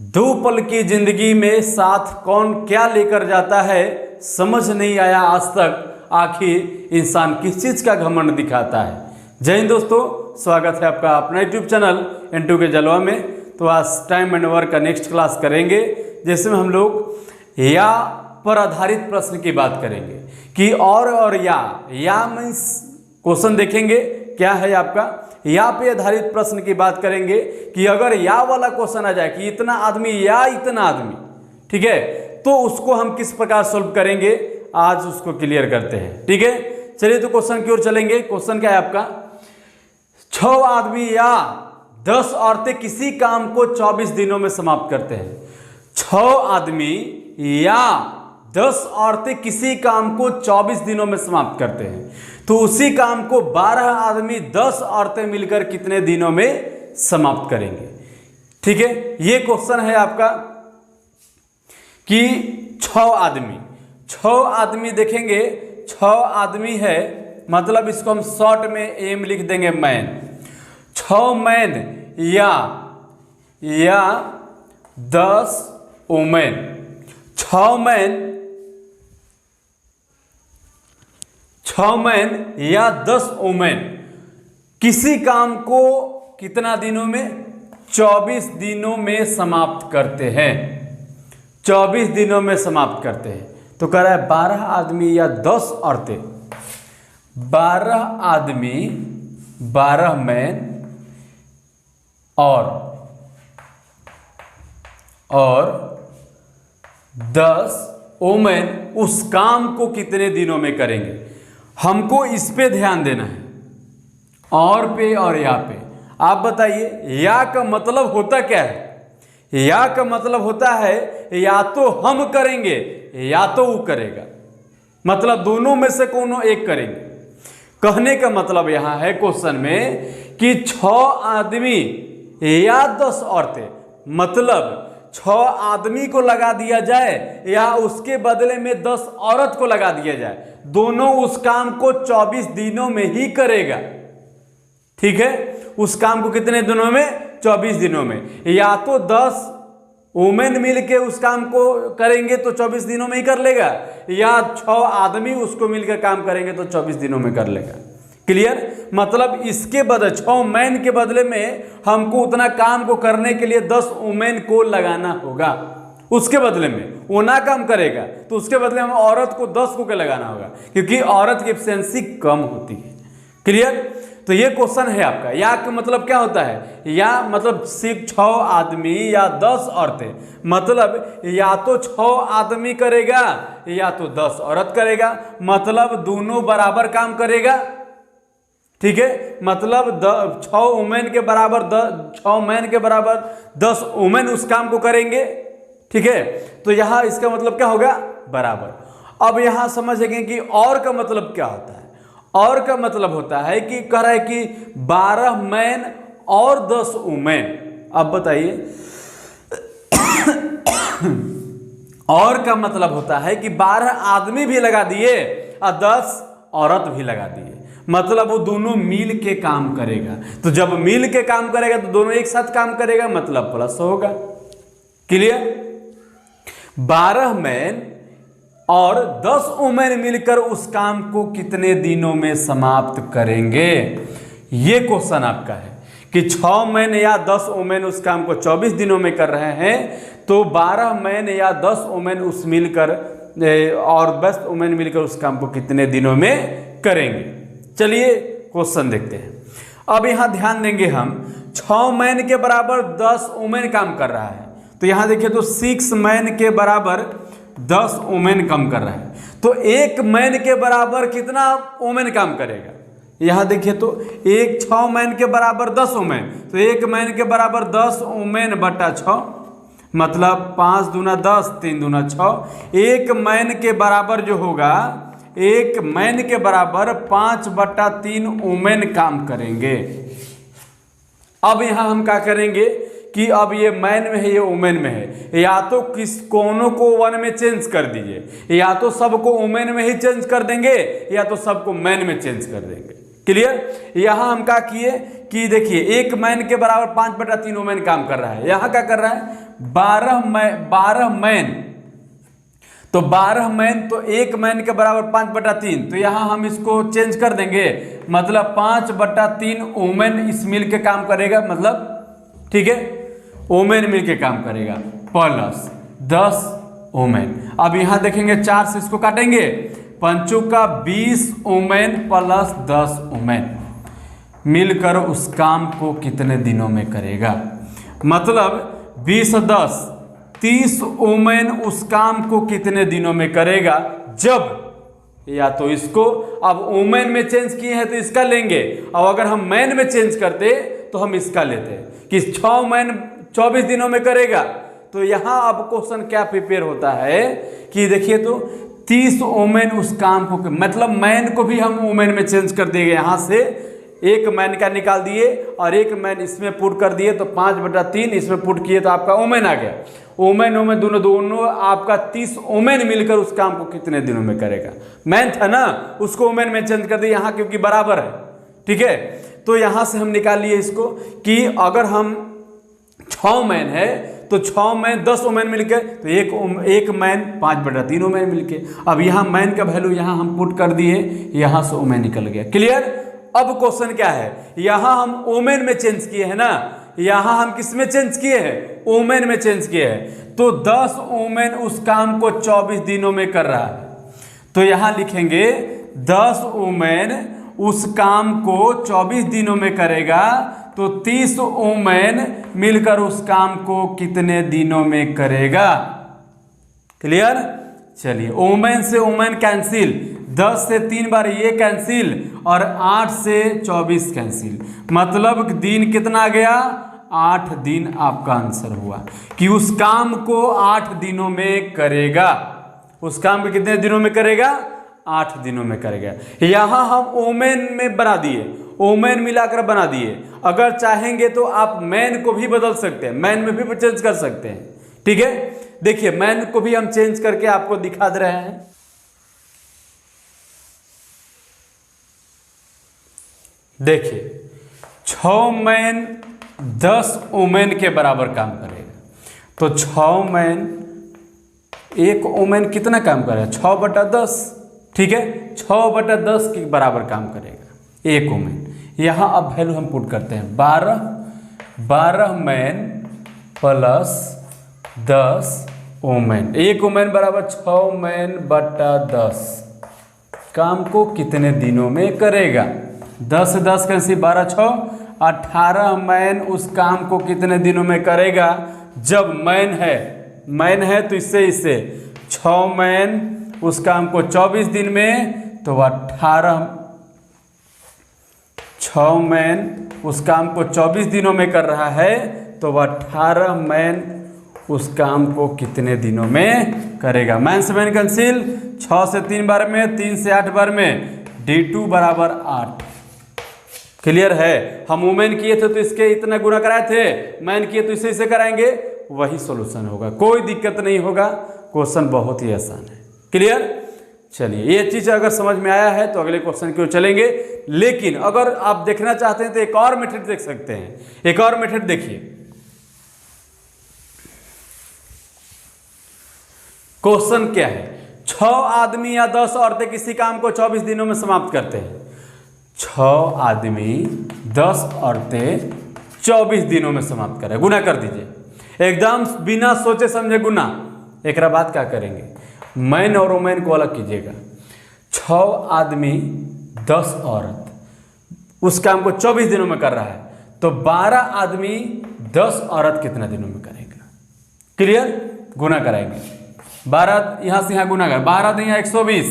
दो पल की जिंदगी में साथ कौन क्या लेकर जाता है, समझ नहीं आया आज तक। आखिर इंसान किस चीज़ का घमंड दिखाता है। जय हिंद दोस्तों, स्वागत है आपका अपना यूट्यूब चैनल एंटू के जलवा में। तो आज टाइम एंड वर्क का नेक्स्ट क्लास करेंगे, जिसमें हम लोग या पर आधारित प्रश्न की बात करेंगे कि और या मीन्स क्वेश्चन देखेंगे क्या है आपका। या पे आधारित प्रश्न की बात करेंगे कि अगर या वाला क्वेश्चन आ जाए कि इतना आदमी या इतना आदमी, ठीक है, तो उसको हम किस प्रकार सॉल्व करेंगे, आज उसको क्लियर करते हैं। ठीक है, चलिए तो क्वेश्चन की ओर चलेंगे। क्वेश्चन क्या है आपका, 6 आदमी या 10 औरतें किसी काम को 24 दिनों में समाप्त करते हैं। 6 आदमी या 10 औरतें किसी काम को 24 दिनों में समाप्त करते हैं, तो उसी काम को 12 आदमी 10 औरतें मिलकर कितने दिनों में समाप्त करेंगे। ठीक है, ये क्वेश्चन है आपका कि 6 आदमी देखेंगे, 6 आदमी है, मतलब इसको हम शॉर्ट में एम लिख देंगे मैन। 6 मैन या 10 वुमेन। 6 मैन या 10 वुमेन किसी काम को कितना दिनों में, 24 दिनों में समाप्त करते हैं। 24 दिनों में समाप्त करते हैं। तो कह रहा है 12 आदमी या 10 औरतें, 12 आदमी, 12 मैन और 10 वुमेन उस काम को कितने दिनों में करेंगे। हमको इस पे ध्यान देना है, और पे और या पे। आप बताइए या का मतलब होता क्या है। या का मतलब होता है या तो हम करेंगे या तो वो करेगा, मतलब दोनों में से कोनो एक करेंगे। कहने का मतलब यहां है क्वेश्चन में कि 6 आदमी या 10 औरतें, मतलब 6 आदमी को लगा दिया जाए या उसके बदले में 10 औरत को लगा दिया जाए, दोनों उस काम को 24 दिनों में ही करेगा। ठीक है, उस काम को कितने दिनों में, 24 दिनों में। या तो 10 वुमेन मिलके उस काम को करेंगे तो 24 दिनों में ही कर लेगा, या 6 आदमी उसको मिलकर काम करेंगे तो 24 दिनों में कर लेगा। क्लियर, मतलब इसके बदले 6 मैन के बदले में हमको उतना काम को करने के लिए 10 वुमेन को लगाना होगा। उसके बदले में वो ना काम करेगा तो उसके बदले में औरत को 10 को लगाना होगा, क्योंकि औरत की एफिशिएंसी कम होती है। क्लियर, तो ये क्वेश्चन है आपका। या का मतलब क्या होता है, या मतलब सिर्फ 6 आदमी या 10 औरतें, मतलब या तो 6 आदमी करेगा या तो 10 औरत करेगा, मतलब दोनों बराबर काम करेगा। ठीक है, मतलब 6 वुमेन के बराबर 6 मैन के बराबर 10 वुमेन उस काम को करेंगे। ठीक है, तो यहां इसका मतलब क्या होगा, बराबर। अब यहां समझेंगे कि और का मतलब क्या होता है। और का मतलब होता है कि कह रहा है कि 12 मैन और 10 वुमेन। अब बताइए और का मतलब होता है कि 12 आदमी भी लगा दिए और 10 औरत भी लगा दिए, मतलब वो दोनों मिल के काम करेगा। तो जब मिल के काम करेगा तो दोनों एक साथ काम करेगा, मतलब प्लस होगा। क्लियर, 12 मैन और 10 वुमेन मिलकर उस काम को कितने दिनों में समाप्त करेंगे। ये क्वेश्चन आपका है कि 6 मैन या 10 वुमेन उस काम को 24 दिनों में कर रहे हैं, तो 12 मैन या 10 वुमेन उस मिलकर और 10 वुमेन मिलकर उस काम को कितने दिनों में करेंगे। चलिए क्वेश्चन देखते हैं। अब यहां ध्यान देंगे हम, 6 मैन के बराबर 10 वुमेन काम कर रहा है, तो यहां देखिए तो 6 मैन के बराबर 10 वुमेन काम कर रहा है, तो 1 मैन के बराबर कितना वुमेन काम करेगा। यहां देखिए तो 6 मैन के बराबर 10 वुमेन, तो 1 मैन के बराबर 10 वुमेन बटा 6, मतलब 5 दूना 10, 3 दूना 6। 1 मैन के बराबर जो होगा, 1 मैन के बराबर 5/3 वुमेन काम करेंगे। अब यहां हम क्या करेंगे कि अब ये मैन में है, ये वुमेन में है, या तो किस कोनों को 1 में चेंज कर दीजिए, या तो सबको वुमेन में ही चेंज कर देंगे, या तो सबको मैन में चेंज कर देंगे। क्लियर, यहां हम क्या किए कि देखिए 1 मैन के बराबर 5/3 वुमेन काम कर रहा है, यहां क्या कर रहा है 12 मैन, तो 12 मैन तो 1 मैन के बराबर 5/3, तो यहाँ हम इसको चेंज कर देंगे, मतलब 5/3 वुमेन इस मिल के काम करेगा, मतलब ठीक है वुमेन मिल के काम करेगा, प्लस 10 वुमेन। अब यहाँ देखेंगे 4 से इसको काटेंगे, 5 का 20 वुमेन प्लस 10 वुमेन मिलकर उस काम को कितने दिनों में करेगा। मतलब 20 10 30 वुमेन उस काम को कितने दिनों में करेगा, जब या तो इसको अब वुमेन में चेंज किए हैं तो इसका लेंगे, अब अगर हम मैन में चेंज करते तो हम इसका लेते कि 6 मैन 24 दिनों में करेगा। तो यहाँ अब क्वेश्चन क्या प्रिपेयर होता है कि देखिए तो 30 वुमेन उस काम को, मतलब मैन को भी हम वुमेन में चेंज कर देंगे, यहाँ से 1 मैन का निकाल दिए और 1 मैन इसमें पुट कर दिए, तो 5/3 इसमें पुट किए तो आपका वुमेन आ गया। वुमेन दोनों आपका 30 वुमेन मिलकर उस काम को कितने दिनों में करेगा। मैन था ना, उसको वुमेन में चेंज कर दिए यहाँ क्योंकि बराबर है, ठीक है। तो यहाँ से हम निकाल लिए इसको कि अगर हम 6 मैन है तो 6 मैन 10 वुमेन मिलके, तो एक मैन 5/3 वुमेन मिलके। अब यहाँ मैन का वैल्यू यहाँ हम पुट कर दिए, यहाँ से वुमेन निकल गया। क्लियर। अब क्वेश्चन क्या है, यहाँ हम वुमेन में चेंज किए हैं ना, यहाँ हम किस में चेंज किए हैं, वुमेन में चेंज किए हैं। तो 10 वुमेन उस काम को 24 दिनों में कर रहा है, तो यहाँ लिखेंगे 10 वुमेन उस काम को 24 दिनों में करेगा, तो 30 वुमेन मिलकर उस काम को कितने दिनों में करेगा। क्लियर। चलिए वुमेन से वुमेन कैंसिल, 10 से 3 बार ये कैंसिल और 8 से 24 कैंसिल, मतलब दिन कितना गया, 8 दिन आपका आंसर हुआ कि उस काम को 8 दिनों में करेगा। उस काम को कितने दिनों में करेगा, 8 दिनों में करेगा। यहाँ हम वुमेन में बना दिए, वुमेन मिलाकर बना दिए। अगर चाहेंगे तो आप मैन को भी बदल सकते हैं, मैन में भी चेंज कर सकते हैं, ठीक है। देखिए मैन को भी हम चेंज करके आपको दिखा दे रहे हैं। देखिए 6 मैन 10 वुमेन के बराबर काम करेगा, तो 6 मैन 1 वुमेन कितना काम करेगा, 6/10, ठीक है, 6/10 के बराबर काम करेगा 1 वुमेन। यहाँ अब वैल्यू हम पुट करते हैं, 12 मैन प्लस 10 वुमेन, 1 वुमेन बराबर 6 मैन/10 काम को कितने दिनों में करेगा। 10 से 10 कैंसिल, 12 6 18 मैन उस काम को कितने दिनों में करेगा, जब मैन है तो इससे 6 मैन उस काम को 24 दिन में, तो 6 मैन उस काम को 24 दिनों में कर रहा है, तो 18 मैन उस काम को कितने दिनों में करेगा। मैन से मैन कैंसिल, 6 से 3 बार में, 3 से 8 बार में, D2 बराबर 8। क्लियर है। हम वुमेन किए थे तो इसके इतना गुना कराए थे, मैन किए तो इसे कराएंगे, वही सॉल्यूशन होगा, कोई दिक्कत नहीं होगा। क्वेश्चन बहुत ही आसान है। क्लियर। चलिए ये चीज अगर समझ में आया है तो अगले क्वेश्चन की ओर चलेंगे। लेकिन अगर आप देखना चाहते हैं तो एक और मेथड देख सकते हैं। एक और मेथड देखिए, क्वेश्चन क्या है, 6 आदमी या 10 औरतें किसी काम को 24 दिनों में समाप्त करते हैं। 6 आदमी 10 औरतें 24 दिनों में समाप्त करें, गुना कर दीजिए एकदम बिना सोचे समझे गुना। एक बात क्या करेंगे, मैन और वुमेन को अलग कीजिएगा। 6 आदमी 10 औरत उस काम को 24 दिनों में कर रहा है, तो 12 आदमी 10 औरत कितने दिनों में करेगा। क्लियर। गुना कराएंगे, 12 यहाँ से यहाँ गुना कर, 12 दिया 120,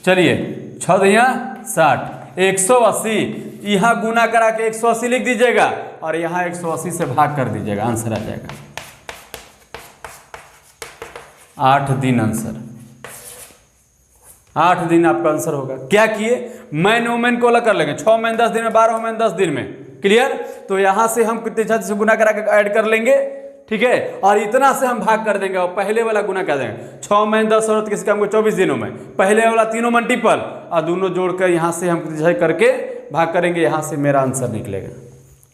चलिए 6 दिया 60, 180, यहाँ गुना करा के 180 लिख दीजिएगा और यहाँ 180 से भाग कर दीजिएगा, आंसर आ जाएगा 8 दिन। आंसर 8 दिन आपका आंसर होगा। क्या किए, मैन वुमेन को अलग कर लेंगे, 6 मैन 10 दिन में, 12 वुमेन 10 दिन में। क्लियर। तो यहाँ से हम कितने छत से गुना करा के ऐड कर लेंगे, ठीक है, और इतना से हम भाग कर देंगे और पहले वाला गुना कर देंगे। 6 मैन 10 औरत किसी काम को 24 दिनों में, पहले वाला तीनों मल्टीपल और दोनों जोड़कर यहाँ से हम करके भाग करेंगे, यहाँ से मेरा आंसर निकलेगा।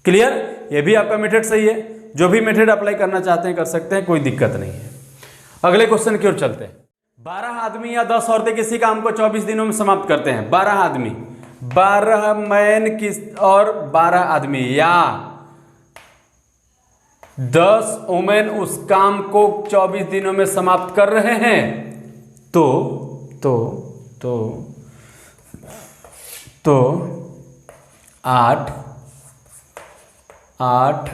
क्लियर। ये भी आपका मेथड सही है, जो भी मेथड अप्लाई करना चाहते हैं कर सकते हैं, कोई दिक्कत नहीं है। अगले क्वेश्चन की ओर चलते हैं। 12 आदमी या 10 औरतें किसी काम को 24 दिनों में समाप्त करते हैं। 12 आदमी, 12 मैन किस और 12 आदमी या 10 वुमेन उस काम को 24 दिनों में समाप्त कर रहे हैं, तो 8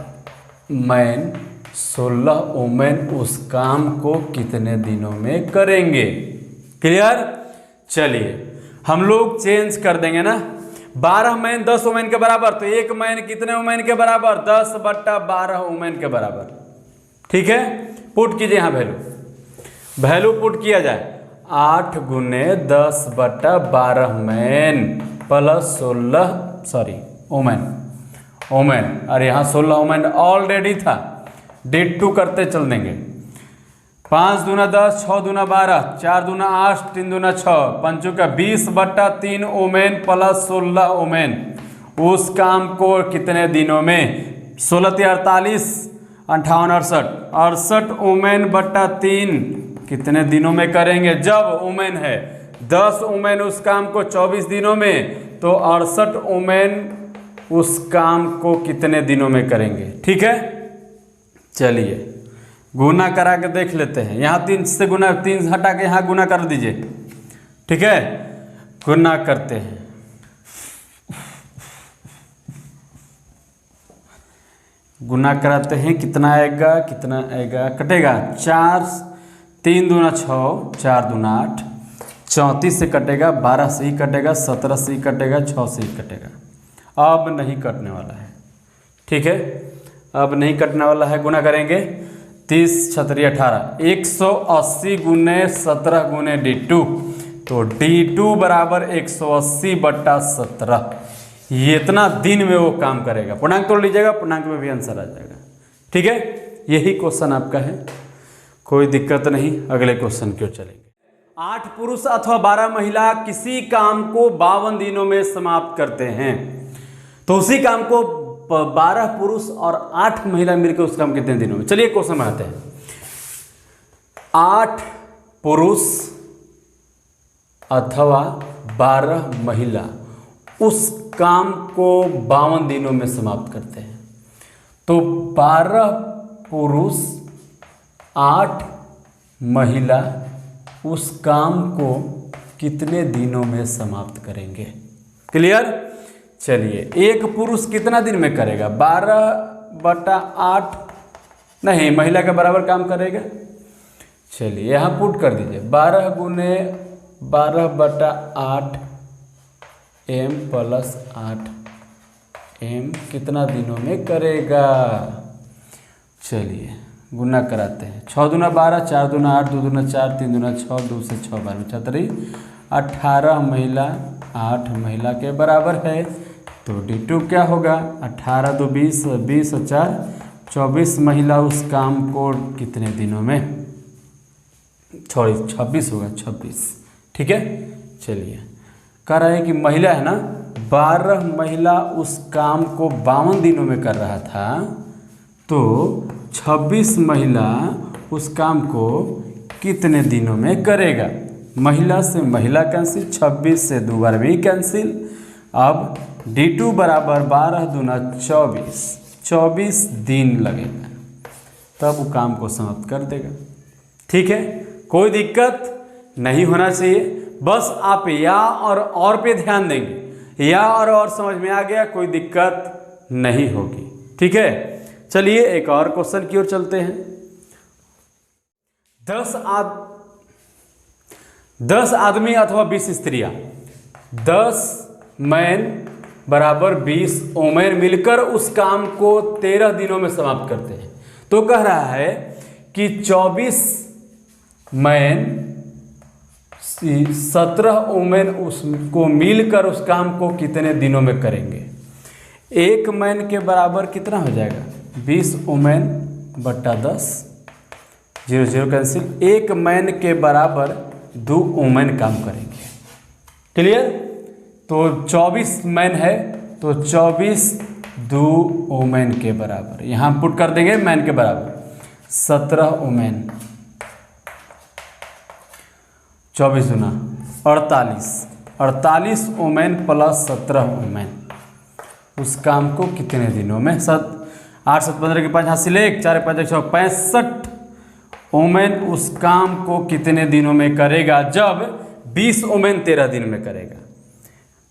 मैन 16 वुमेन उस काम को कितने दिनों में करेंगे। क्लियर। चलिए हम लोग चेंज कर देंगे ना, 12 मैन 10 वुमेन के बराबर, तो एक मैन कितने वुमेन के बराबर, 10/12 वुमेन के बराबर। ठीक है, पुट कीजिए यहाँ वैल्यू पुट किया जाए, 8 गुने 10/12 मैन प्लस 16 वुमेन, और यहाँ 16 वुमेन ऑलरेडी था, डेट 2 करते चल देंगे। 5 दूना 10, 6 दूना 12, 4 दूना 8, 3 दूना 6, 5 का 20/3 वुमेन प्लस 16 वुमेन उस काम को कितने दिनों में, 16 × 48, 58, 68 वुमेन बट्टा 3 कितने दिनों में करेंगे। जब वुमेन है 10 वुमेन उस काम को 24 दिनों में, तो 68 वुमेन उस काम को कितने दिनों में करेंगे। ठीक है, चलिए गुना करा के देख लेते हैं। यहाँ 3 से गुना, 3 हटा के यहाँ गुना कर दीजिए। ठीक है, गुना करते हैं। गुना कराते हैं, कितना आएगा, कटेगा 4, 3 दूना 6, 4 दूना 8, 34 से कटेगा, 12 से ही कटेगा, 17 से ही कटेगा, 6 से ही कटेगा। अब नहीं कटने वाला है। ठीक है, अब नहीं कटने वाला है। गुना करेंगे 30 छतरी 18, 180 गुने 17 गुने D2, तो D2 बराबर 180/17। ये इतना दिन में वो काम करेगा। पूर्णांक तोड़ लीजिएगा, पूर्णांक में भी आंसर आ जाएगा। ठीक है, यही क्वेश्चन आपका है, कोई दिक्कत नहीं। अगले क्वेश्चन की ओर चलेंगे। 8 पुरुष अथवा 12 महिला किसी काम को 52 दिनों में समाप्त करते हैं, तो उसी काम को 12 पुरुष और 8 महिला मिलकर उस काम कितने दिनों में। चलिए क्वेश्चन बनाते हैं। 8 पुरुष अथवा 12 महिला उस काम को 52 दिनों में समाप्त करते हैं, तो 12 पुरुष 8 महिला उस काम को कितने दिनों में समाप्त करेंगे। क्लियर। चलिए, एक पुरुष कितना दिन में करेगा, 12/8, नहीं महिला के बराबर काम करेगा। चलिए यहाँ पुट कर दीजिए, 12 गुने 12/8 m प्लस 8 m कितना दिनों में करेगा। चलिए गुना कराते हैं, 6 दूना 12, 4 दूना 8, 2 दूना 4, 3 दूना 6, 2 से 6 12 36, 18 महिला 8 महिला के बराबर है, तो D2 क्या होगा, 18 2 20, 20 और 4 24 महिला उस काम को कितने दिनों में, 26 होगा, 26। ठीक है, चलिए कह रहा है कि महिला है ना, 12 महिला उस काम को 52 दिनों में कर रहा था, तो 26 महिला उस काम को कितने दिनों में करेगा। महिला से महिला कैंसिल, 26 से 2 बार भी कैंसिल। अब D2 बराबर 12 दूना 24, 24 दिन लगेगा, तब वो काम को समाप्त कर देगा। ठीक है, कोई दिक्कत नहीं होना चाहिए, बस आप या और पे ध्यान देंगे, या और समझ में आ गया, कोई दिक्कत नहीं होगी। ठीक है, चलिए एक और क्वेश्चन की ओर चलते हैं। 10 आदमी अथवा 20 स्त्रियां, 10 मैन बराबर 20 वुमेन मिलकर उस काम को 13 दिनों में समाप्त करते हैं, तो कह रहा है कि 24 मैन 17 वुमेन उसको मिलकर उस काम को कितने दिनों में करेंगे। एक मैन के बराबर कितना हो जाएगा, 20 वुमेन बट्टा 10, 0 0 कैंसिल। एक मैन के बराबर 2 वुमेन काम करेंगे। क्लियर। तो 24 मैन है, तो 24 2 ओमेन के बराबर, यहाँ पुट कर देंगे मैन के बराबर 17 ओमेन, 24 गुना 48 ओमेन प्लस 17 ओमेन उस काम को कितने दिनों में, 8 7 15 के 5 हासिल 1 4 5 6 65 ओमेन उस काम को कितने दिनों में करेगा, जब 20 ओमेन 13 दिन में करेगा।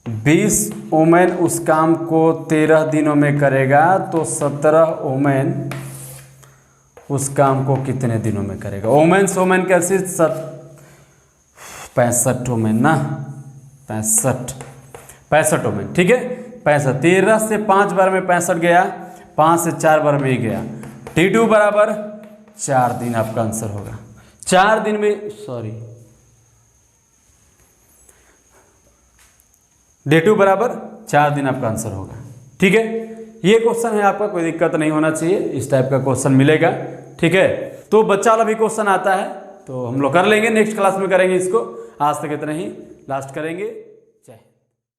20 ओमेन उस काम को 13 दिनों में करेगा, तो 17 ओमेन उस काम को कितने दिनों में करेगा। ओमेन कैसे 65 ओमेन ना, 65 ओमेन, ठीक है 65। 13 से 5 बार में 65 गया, 5 से 4 बार में ही गया। T2 बराबर 4 दिन आपका आंसर होगा। 4 दिन में D2 बराबर 4 दिन आपका आंसर होगा। ठीक है, ये क्वेश्चन है आपका, कोई दिक्कत नहीं होना चाहिए, इस टाइप का क्वेश्चन मिलेगा। ठीक है, तो बच्चा वाला भी क्वेश्चन आता है तो हम लोग कर लेंगे, नेक्स्ट क्लास में करेंगे इसको। आज तक इतना ही, लास्ट करेंगे।